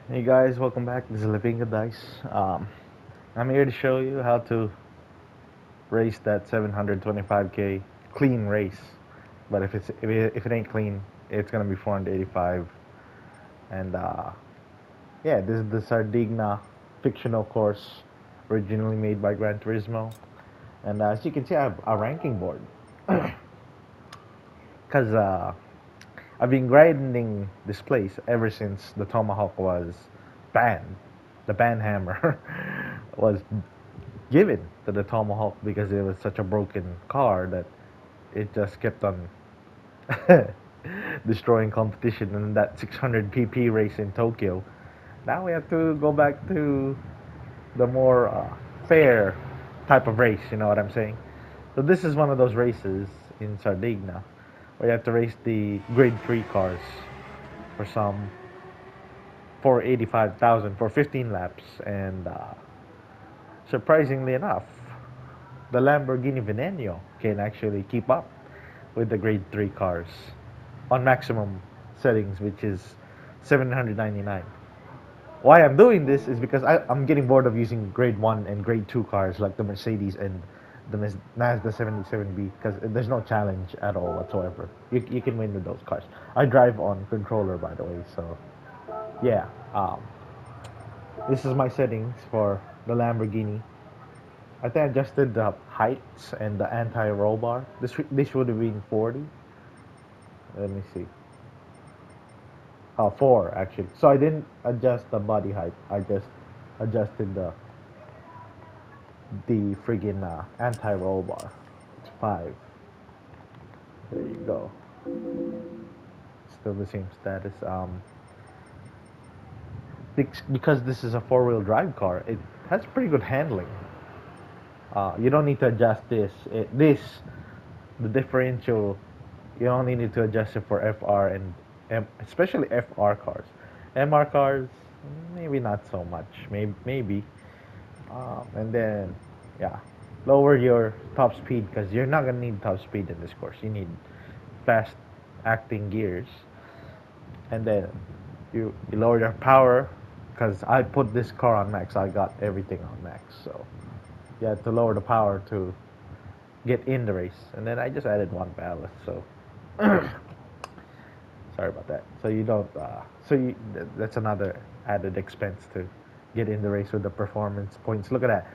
Hey guys, welcome back. This is Living the Dice. I'm here to show you how to race that 725k clean race. But if it ain't clean, it's gonna be 485. And yeah, this is the Sardegna fictional course, originally made by Gran Turismo. And as you can see, I have a ranking board because I've been grinding this place ever since the Tomahawk was banned. The ban hammer was given to the Tomahawk because it was such a broken car that it just kept on destroying competition in that 600 pp race in Tokyo. Now we have to go back to the more fair type of race, you know what I'm saying? So this is one of those races in Sardegna where you have to race the grade 3 cars for some 485,000 for 15 laps, and surprisingly enough, the Lamborghini Veneno can actually keep up with the grade 3 cars on maximum settings, which is 799. Why I'm doing this is because I'm getting bored of using grade 1 and grade 2 cars like the Mercedes and the Mazda 77B, because there's no challenge at all whatsoever. You can win with those cars. I drive on controller, by the way, so yeah. This is my settings for the Lamborghini. I think I adjusted the heights and the anti-roll bar. This would have been 40. Let me see. Oh, 4 actually. So I didn't adjust the body height. I just adjusted the friggin' anti-roll bar. It's 5. There you go. Still the same status. Because this is a 4-wheel drive car, it has pretty good handling. You don't need to adjust this. The differential, you only need to adjust it for FR and especially FR cars. MR cars, maybe not so much. Maybe. And then, yeah, lower your top speed because you're not gonna need top speed in this course. You need fast acting gears. And then you lower your power because I put this car on max. I got everything on max, so you have to lower the power to get in the race. And then I just added one ballast, so sorry about that. So you don't. That's another added expense to get in the race with the performance points. Look at that.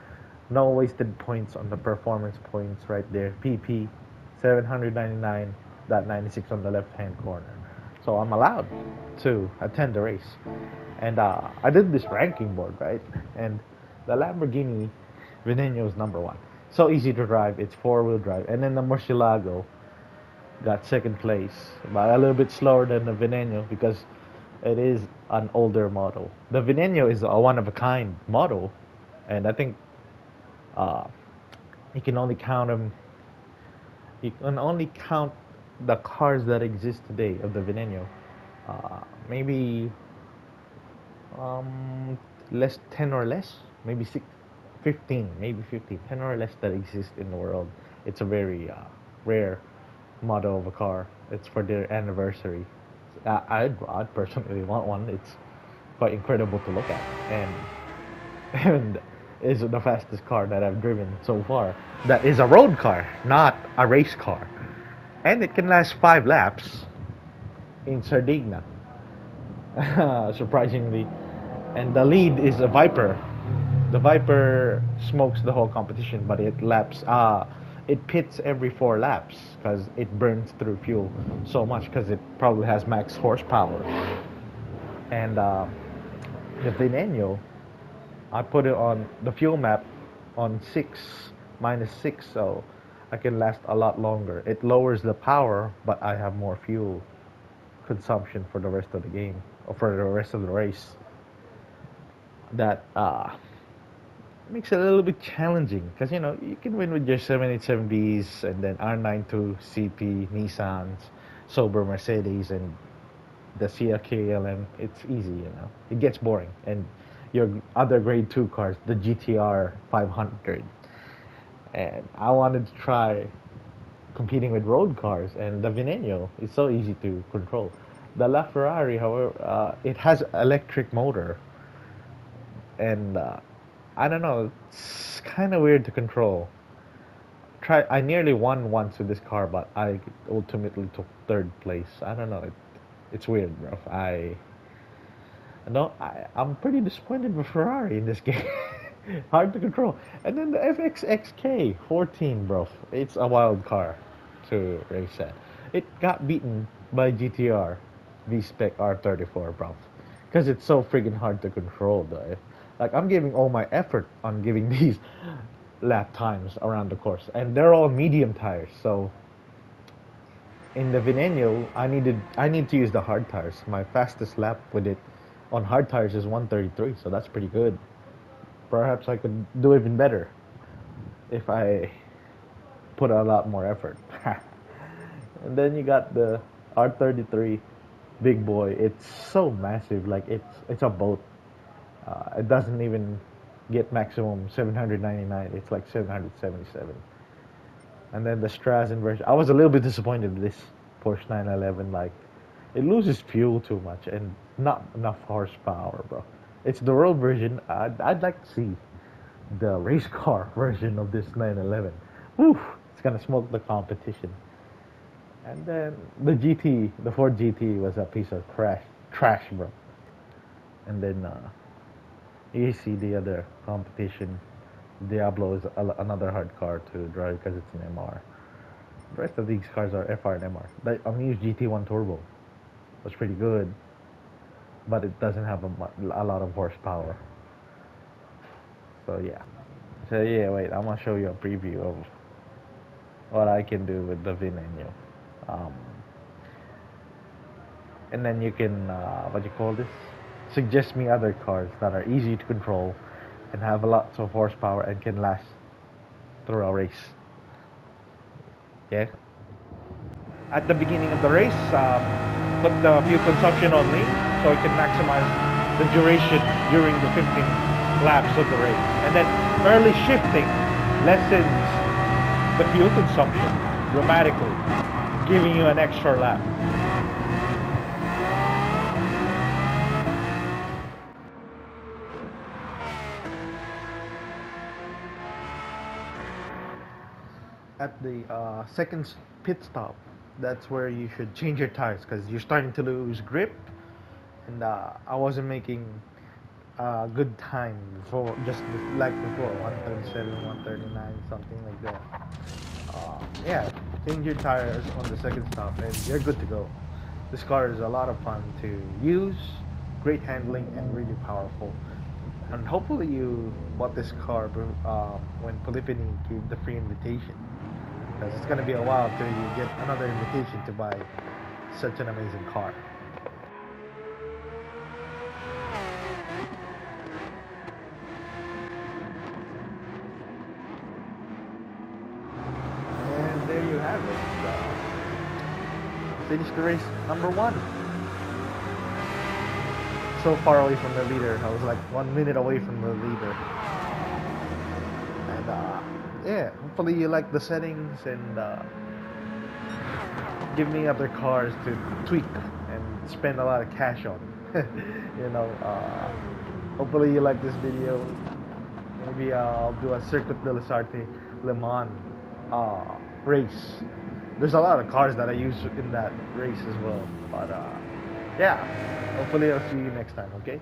No wasted points on the performance points right there. PP 799.96 on the left hand corner. So I'm allowed to attend the race. And I did this ranking board, right? And the Lamborghini Veneno is number 1. So easy to drive. It's 4-wheel drive. And then the Murcielago got second place, but a little bit slower than the Veneno because it is an older model. The Veneno is a one of a kind model, and I think uh, you can only count them. You can only count the cars that exist today of the Veneno. Maybe less 10 or less, maybe 15, maybe 15, 10 or less that exist in the world. It's a very rare model of a car. It's for their anniversary. I'd personally want one. It's quite incredible to look at, and is the fastest car that I've driven so far. That is a road car, not a race car, and it can last 5 laps in Sardegna, surprisingly. And the lead is a Viper. The Viper smokes the whole competition, but it pits every 4 laps because it burns through fuel so much because it probably has max horsepower. And the Veneno, I put it on the fuel map on 6 -6, so I can last a lot longer. It lowers the power, but I have more fuel consumption for the rest of the game or for the rest of the race. That makes it a little bit challenging because you can win with your 787Bs and then R92 CP Nissans, sober Mercedes, and the CLKLM. It's easy. It gets boring, and your other grade 2 cars, the GTR 500, and I wanted to try competing with road cars, and the Veneno is so easy to control. The LaFerrari, however, it has electric motor, and I don't know, it's kind of weird to control. I nearly won once with this car, but I ultimately took third place. I don't know, it's weird, bro. I'm pretty disappointed with Ferrari in this game. Hard to control. And then the FXXK 14, bro. It's a wild car to race at. It got beaten by GTR V-Spec R34, bro. Because it's so friggin' hard to control, though. Like, I'm giving all my effort on giving these lap times around the course. And they're all medium tires, so in the Veneno, I need to use the hard tires. My fastest lap with it on hard tires is 133, so that's pretty good. Perhaps I could do even better if I put a lot more effort. And then you got the R33 big boy. It's so massive, like it's a boat. It doesn't even get maximum 799. It's like 777. And then the Strazen version. I was a little bit disappointed with this Porsche 911. Like, it loses fuel too much and not enough horsepower, bro. It's the road version. I'd like to see the race car version of this 911. Woo! It's gonna smoke the competition. And then the Ford GT was a piece of trash, bro. And then you see the other competition. Diablo is another hard car to drive because it's an MR. The rest of these cars are FR and MR. The Amuse GT1 Turbo was pretty good, but it doesn't have a lot of horsepower. So yeah, wait, I'm gonna show you a preview of what I can do with the Veneno. And then you can, what do you call this? Suggest me other cars that are easy to control and have lots of horsepower and can last through a race. Yeah. At the beginning of the race, put the fuel consumption on lean so it can maximize the duration during the 15 laps of the race. And then early shifting lessens the fuel consumption dramatically, giving you an extra lap. At the second pit stop, that's where you should change your tires because you're starting to lose grip, and I wasn't making good time before, just like before, 137, 139, something like that. Yeah, change your tires on the second stop and you're good to go. This car is a lot of fun to use, great handling and really powerful. And hopefully you bought this car when Philippine gave the free invitation, because it's going to be a while till you get another invitation to buy such an amazing car. And there you have it. Finished the race number 1. So far away from the leader. I was like 1 minute away from the leader. And yeah, hopefully you like the settings and give me other cars to tweak and spend a lot of cash on. You know, hopefully you like this video. Maybe I'll do a Circuit de la Sarte Le Mans race. There's a lot of cars that I use in that race as well. But yeah, hopefully I'll see you next time, okay?